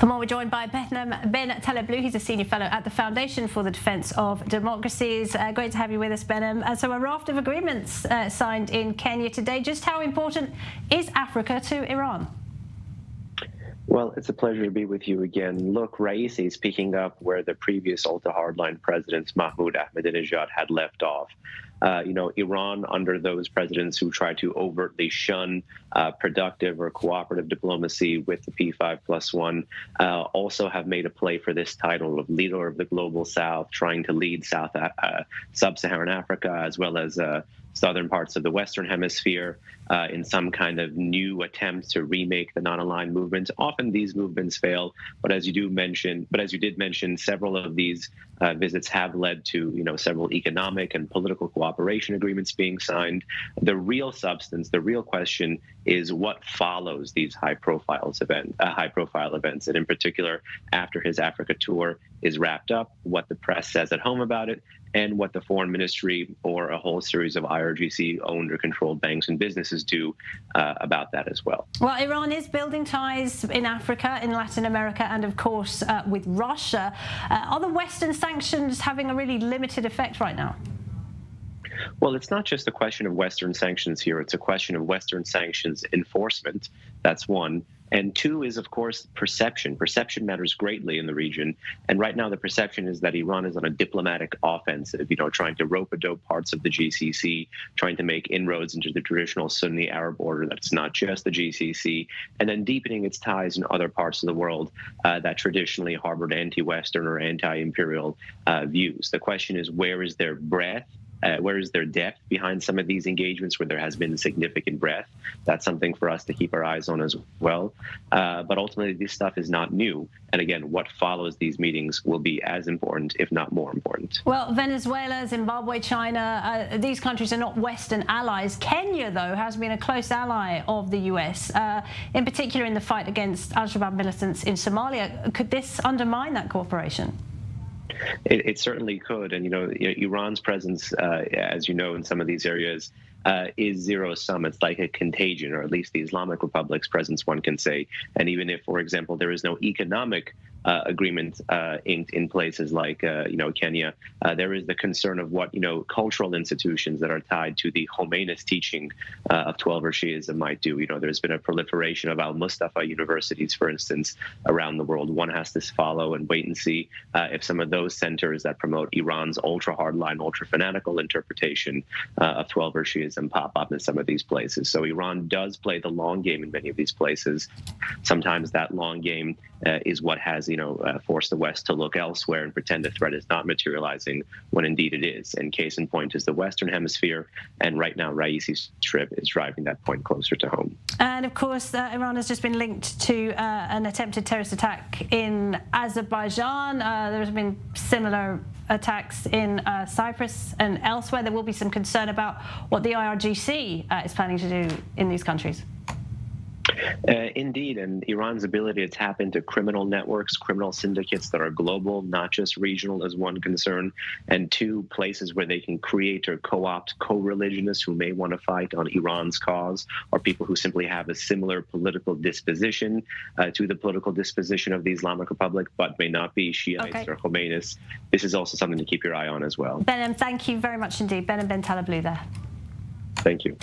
For more, we're joined by Behnam Taleblu. He's a senior fellow at the Foundation for the Defence of Democracies. Great to have you with us, Behnam. So a raft of agreements signed in Kenya today. Just how important is Africa to Iran? Well, it's a pleasure to be with you again. Look, Raisi is picking up where the previous ultra-hardline presidents, Mahmoud Ahmadinejad, had left off. Iran, under those presidents who tried to overtly shun productive or cooperative diplomacy with the P5+1, also have made a play for this title of leader of the global South, trying to lead sub-Saharan Africa as well as southern parts of the Western Hemisphere in some kind of new attempt to remake the non-aligned movement. Often these movements fail, but as you did mention, several of these visits have led to several economic and political cooperation agreements being signed. The real substance, the real question is what follows these high-profile events, and in particular, after his Africa tour is wrapped up, what the press says at home about it, and what the foreign ministry or a whole series of IRGC-owned or controlled banks and businesses do about that as well. Well, Iran is building ties in Africa, in Latin America, and of course with Russia. Are the Western sanctions having a really limited effect right now? Well, it's not just a question of Western sanctions here. It's a question of Western sanctions enforcement. That's one. And two is, of course, perception. Perception matters greatly in the region. And right now, the perception is that Iran is on a diplomatic offensive, trying to rope-a-dope parts of the GCC, trying to make inroads into the traditional Sunni Arab order that's not just the GCC, and then deepening its ties in other parts of the world that traditionally harbored anti-Western or anti-imperial views. The question is, where is their breadth? Where is there depth behind some of these engagements where there has been significant breadth? That's something for us to keep our eyes on as well. But ultimately, this stuff is not new. And again, what follows these meetings will be as important, if not more important. Well, Venezuela, Zimbabwe, China, these countries are not Western allies. Kenya, though, has been a close ally of the US, in particular in the fight against al-Shabaab militants in Somalia. Could this undermine that cooperation? It certainly could. And, Iran's presence, as you know, in some of these areas is zero-sum. It's like a contagion, or at least the Islamic Republic's presence, one can say. And even if, for example, there is no economic agreement in places like, Kenya, there is the concern of what, cultural institutions that are tied to the Khomeinist teaching of 12er Shiism might do. There's been a proliferation of al-Mustafa universities, for instance, around the world. One has to follow and wait and see if some of those centers that promote Iran's ultra-hardline, ultra-fanatical interpretation of 12er Shiism pop up in some of these places. So Iran does play the long game in many of these places. Sometimes that long game is what has, forced the West to look elsewhere and pretend the threat is not materializing when indeed it is. And case in point is the Western Hemisphere. And right now, Raisi's trip is driving that point closer to home. And of course, Iran has just been linked to an attempted terrorist attack in Azerbaijan. There have been similar attacks in Cyprus and elsewhere. There will be some concern about what the IRGC is planning to do in these countries. Indeed, and Iran's ability to tap into criminal networks, criminal syndicates that are global, not just regional, is one concern, and two, places where they can create or co-opt co-religionists who may want to fight on Iran's cause, or people who simply have a similar political disposition to the political disposition of the Islamic Republic, but may not be Shiites or Khomeinists. This is also something to keep your eye on as well. Behnam, thank you very much indeed. Behnam Taleblu there. Thank you.